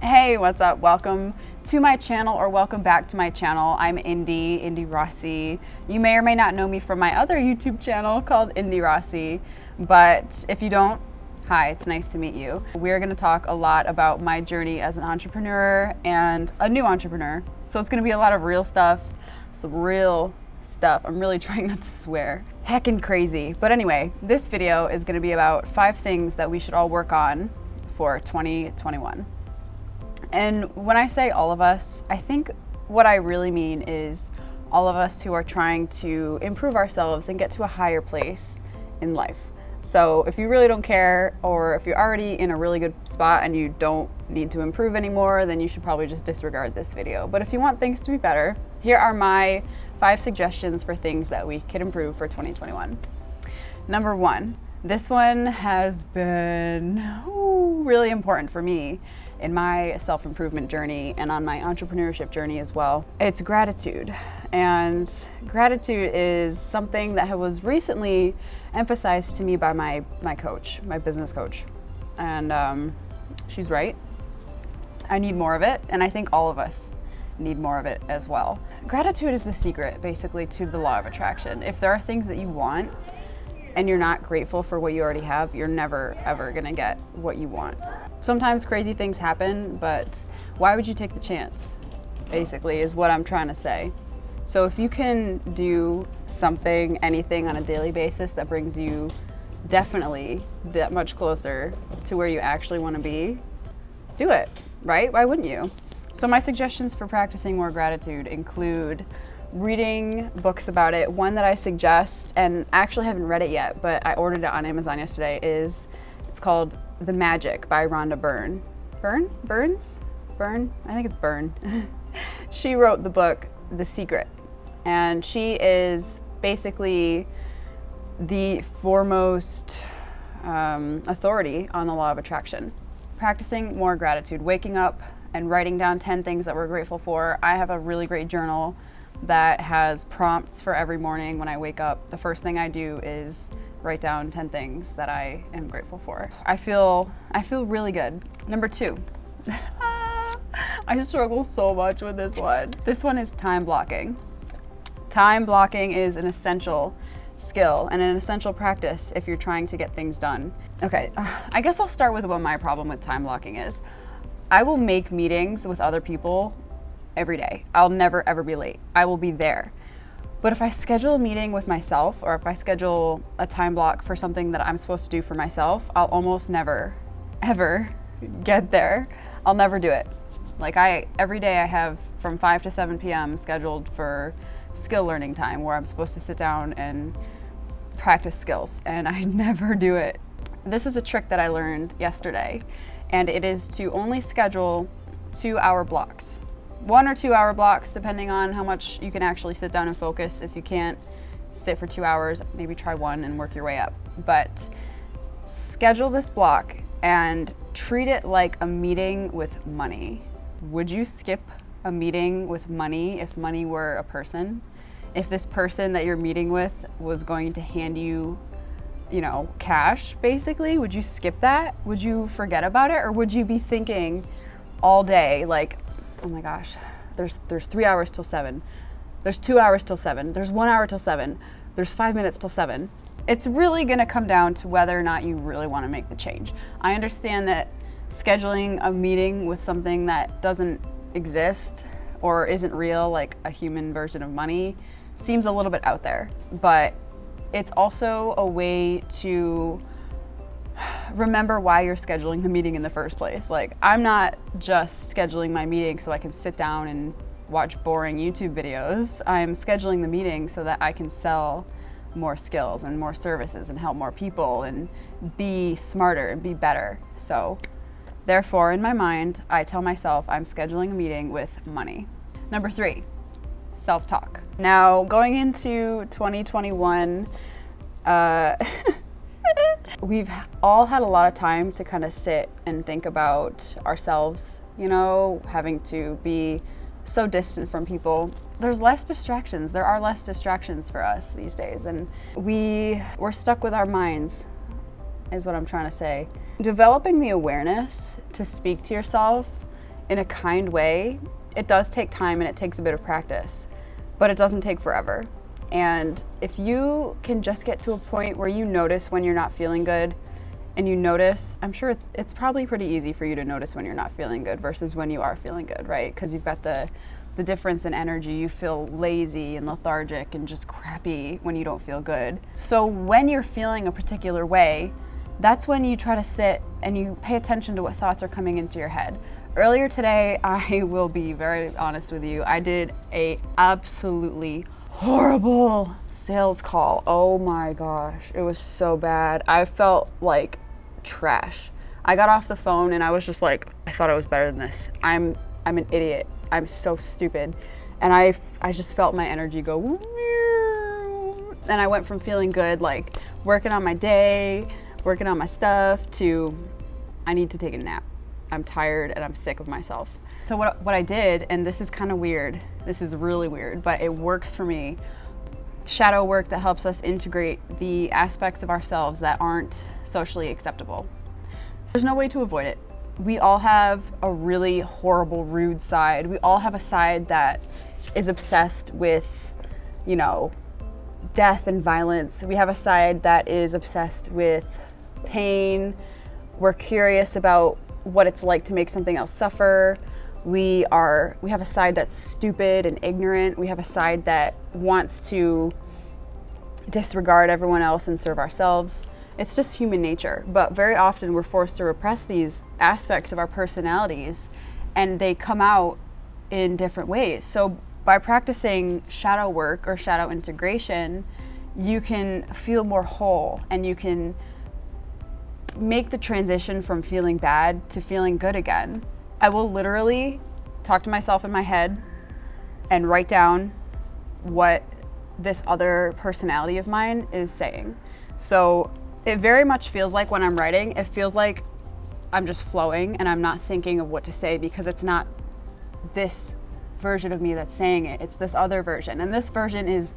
Hey, what's up? Welcome to my channel, or welcome back to my channel. I'm Indy Rossi. You may or may not know me from my other YouTube channel called Indy Rossi, but if you don't, hi, it's nice to meet you. We're gonna talk a lot about my journey as an entrepreneur and a new entrepreneur. So it's gonna be a lot of real stuff, some real stuff. I'm really trying not to swear. Heckin' crazy. But anyway, this video is gonna be about 5 things that we should all work on for 2021. And when I say all of us, I think what I really mean is all of us who are trying to improve ourselves and get to a higher place in life. So if you really don't care, or if you're already in a really good spot and you don't need to improve anymore, then you should probably just disregard this video. But if you want things to be better, here are my 5 suggestions for things that we could improve for 2021. Number 1, this one has been really important for me in my self-improvement journey and on my entrepreneurship journey as well. It's gratitude. And gratitude is something that was recently emphasized to me by my coach, my business coach. And she's right. I need more of it, and I think all of us need more of it as well. Gratitude is the secret, basically, to the law of attraction. If there are things that you want and you're not grateful for what you already have, you're never, ever gonna get what you want. Sometimes crazy things happen, but why would you take the chance? Basically, is what I'm trying to say. So if you can do something, anything on a daily basis that brings you definitely that much closer to where you actually want to be, do it, right? Why wouldn't you? So my suggestions for practicing more gratitude include reading books about it. One that I suggest, and I actually haven't read it yet, but I ordered it on Amazon yesterday, it's called The Magic by Rhonda Byrne. Byrne? I think it's Byrne. She wrote the book, The Secret, and she is basically the foremost authority on the law of attraction. Practicing more gratitude, waking up and writing down 10 things that we're grateful for. I have a really great journal that has prompts for every morning when I wake up. The first thing I do is write down 10 things that I am grateful for. I feel really good. Number 2. I struggle so much with this one. This one is time blocking. Time blocking is an essential skill and an essential practice if you're trying to get things done. Okay, I guess I'll start with what my problem with time blocking is. I will make meetings with other people every day. I'll never ever be late. I will be there. But if I schedule a meeting with myself, or if I schedule a time block for something that I'm supposed to do for myself, I'll almost never ever get there. I'll never do it. Like every day I have from 5 to 7 p.m. scheduled for skill learning time, where I'm supposed to sit down and practice skills, and I never do it. This is a trick that I learned yesterday, and it is to only schedule 2-hour blocks. 1 or 2 hour blocks, depending on how much you can actually sit down and focus. If you can't sit for 2 hours, maybe try 1 and work your way up. But schedule this block and treat it like a meeting with money. Would you skip a meeting with money if money were a person? If this person that you're meeting with was going to hand you, cash, basically, would you skip that? Would you forget about it? Or would you be thinking all day, like, oh my gosh, there's 3 hours till 7, there's 2 hours till 7, there's 1 hour till 7, there's 5 minutes till 7. It's really gonna come down to whether or not you really wanna make the change. I understand that scheduling a meeting with something that doesn't exist or isn't real, like a human version of money, seems a little bit out there, but it's also a way to remember why you're scheduling the meeting in the first place. Like, I'm not just scheduling my meeting so I can sit down and watch boring YouTube videos. I'm scheduling the meeting so that I can sell more skills and more services and help more people and be smarter and be better. So therefore, in my mind, I tell myself I'm scheduling a meeting with money. Number 3, self-talk. Now, going into 2021, we've all had a lot of time to kind of sit and think about ourselves, having to be so distant from people. There's less distractions. There are less distractions for us these days, and we're stuck with our minds, is what I'm trying to say. Developing the awareness to speak to yourself in a kind way. It does take time and it takes a bit of practice, but it doesn't take forever. And if you can just get to a point where you notice when you're not feeling good, and you notice, I'm sure it's probably pretty easy for you to notice when you're not feeling good versus when you are feeling good, right? Because you've got the difference in energy. You feel lazy and lethargic and just crappy when you don't feel good. So when you're feeling a particular way, that's when you try to sit and you pay attention to what thoughts are coming into your head. Earlier today, I will be very honest with you, I did a absolutely horrible sales call. Oh my gosh, it was so bad. I felt like trash. I got off the phone and I was just like, I thought I was better than this. I'm an idiot. I'm so stupid. And I just felt my energy go, and I went from feeling good, like working on my day, working on my stuff, to I need to take a nap. I'm tired and I'm sick of myself. So what I did, and this is kind of weird, this is really weird, but it works for me. Shadow work that helps us integrate the aspects of ourselves that aren't socially acceptable. So there's no way to avoid it. We all have a really horrible, rude side. We all have a side that is obsessed with, you know, death and violence. We have a side that is obsessed with pain. We're curious about what it's like to make something else suffer. We have a side that's stupid and ignorant. We have a side that wants to disregard everyone else and serve ourselves. It's just human nature. But very often we're forced to repress these aspects of our personalities, and they come out in different ways. So by practicing shadow work or shadow integration, you can feel more whole, and you can make the transition from feeling bad to feeling good again. I will literally talk to myself in my head and write down what this other personality of mine is saying. So it very much feels like when I'm writing, it feels like I'm just flowing and I'm not thinking of what to say, because it's not this version of me that's saying it. It's this other version. And this version is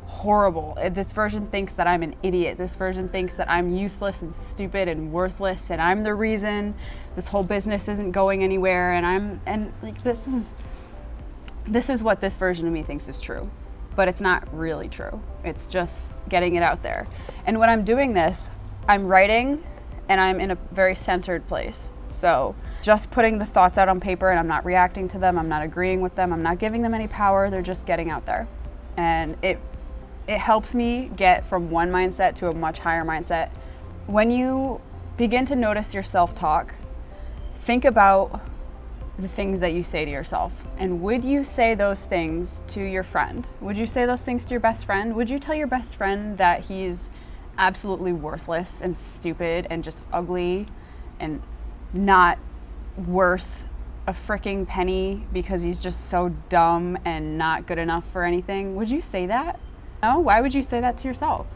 horrible. This version thinks that I'm an idiot. This version thinks that I'm useless and stupid and worthless, and I'm the reason this whole business isn't going anywhere. And like this is what this version of me thinks is true, but it's not really true. It's just getting it out there. And when I'm doing this, I'm writing and I'm in a very centered place. So just putting the thoughts out on paper, and I'm not reacting to them. I'm not agreeing with them. I'm not giving them any power. They're just getting out there. And it helps me get from one mindset to a much higher mindset. When you begin to notice your self-talk, think about the things that you say to yourself. And would you say those things to your friend? Would you say those things to your best friend? Would you tell your best friend that he's absolutely worthless and stupid and just ugly and not worth a freaking penny because he's just so dumb and not good enough for anything? Would you say that? No? Why would you say that to yourself?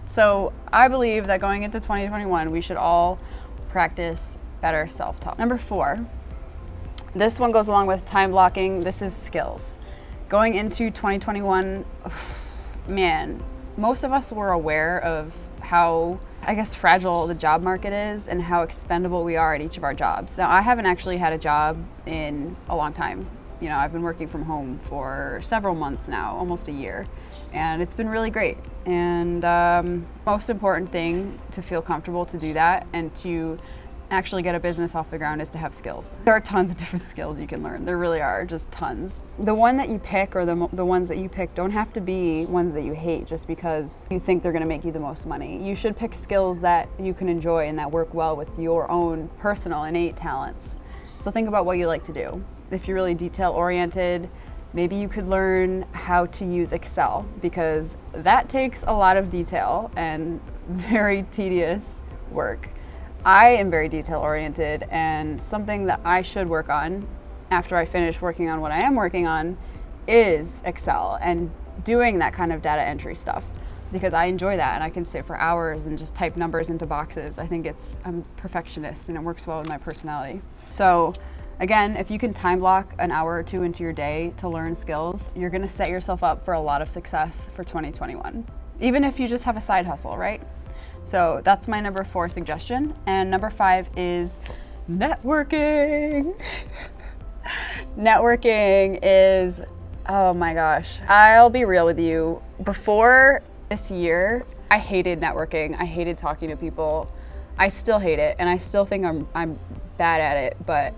So I believe that going into 2021, we should all practice better self-talk. Number 4, this one goes along with time blocking. This is skills. Going into 2021, man, most of us were aware of how, I guess, fragile the job market is and how expendable we are at each of our jobs. Now, I haven't actually had a job in a long time. You know, I've been working from home for several months now, almost a year, and it's been really great. And most important thing to feel comfortable to do that and to actually get a business off the ground is to have skills. There are tons of different skills you can learn. There really are, just tons. The one that you pick, or the ones that you pick, don't have to be ones that you hate just because you think they're gonna make you the most money. You should pick skills that you can enjoy and that work well with your own personal innate talents. So think about what you like to do. If you're really detail oriented, maybe you could learn how to use Excel, because that takes a lot of detail and very tedious work. I am very detail oriented, and something that I should work on after I finish working on what I am working on is Excel and doing that kind of data entry stuff, because I enjoy that and I can sit for hours and just type numbers into boxes. I'm a perfectionist and it works well with my personality. So again, if you can time block an hour or two into your day to learn skills, you're gonna set yourself up for a lot of success for 2021. Even if you just have a side hustle, right? So that's my number 4 suggestion. And number 5 is networking. Networking is, oh my gosh. I'll be real with you. Before this year, I hated networking. I hated talking to people. I still hate it, and I still think I'm bad at it, but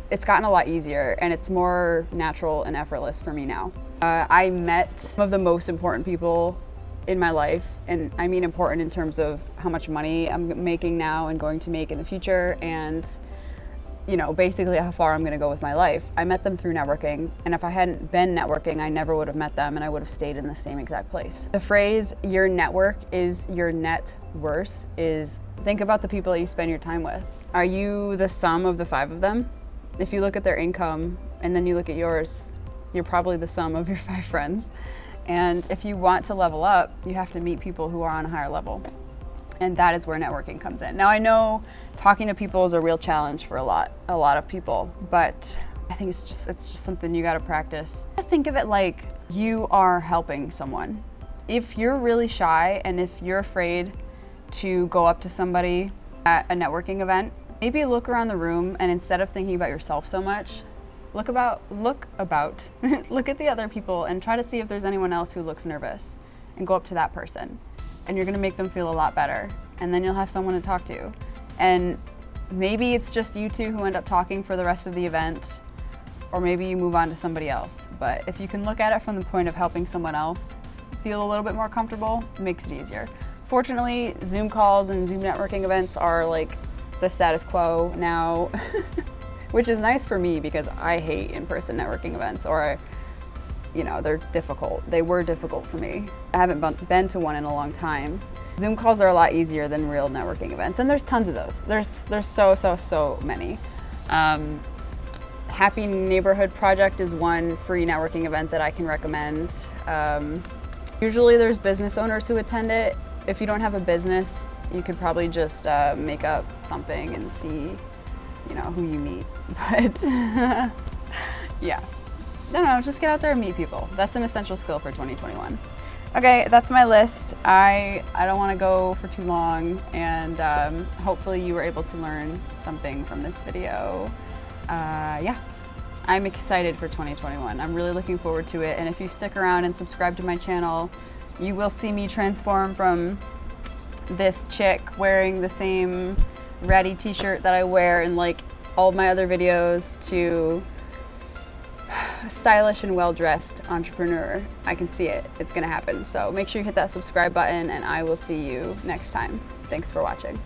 it's gotten a lot easier and it's more natural and effortless for me now. I met some of the most important people in my life, and I mean important in terms of how much money I'm making now and going to make in the future, and you know, basically how far I'm gonna go with my life. I met them through networking, and if I hadn't been networking, I never would have met them and I would have stayed in the same exact place. The phrase, your network is your net worth, is think about the people that you spend your time with. Are you the sum of the 5 of them? If you look at their income and then you look at yours, you're probably the sum of your 5 friends. And if you want to level up, you have to meet people who are on a higher level. And that is where networking comes in. Now, I know talking to people is a real challenge for a lot of people, but I think it's just something you gotta practice. Think of it like you are helping someone. If you're really shy and if you're afraid to go up to somebody at a networking event, maybe look around the room, and instead of thinking about yourself so much, look at the other people and try to see if there's anyone else who looks nervous, and go up to that person. And you're gonna make them feel a lot better. And then you'll have someone to talk to. And maybe it's just you two who end up talking for the rest of the event, or maybe you move on to somebody else. But if you can look at it from the point of helping someone else feel a little bit more comfortable, it makes it easier. Fortunately, Zoom calls and Zoom networking events are like the status quo now, which is nice for me because I hate in-person networking events, or you know, they're difficult. They were difficult for me. I haven't been to one in a long time. Zoom calls are a lot easier than real networking events, and there's tons of those. There's so many. Happy Neighborhood Project is one free networking event that I can recommend. Usually there's business owners who attend it. If you don't have a business, you could probably just make up something and see, you know, who you meet. But yeah. No, just get out there and meet people. That's an essential skill for 2021. Okay, that's my list. I don't want to go for too long, and hopefully you were able to learn something from this video. Yeah, I'm excited for 2021. I'm really looking forward to it, and if you stick around and subscribe to my channel, you will see me transform from this chick wearing the same ratty t-shirt that I wear in like all my other videos to stylish and well-dressed entrepreneur. I can see it. It's gonna happen. So make sure you hit that subscribe button, and I will see you next time. Thanks for watching.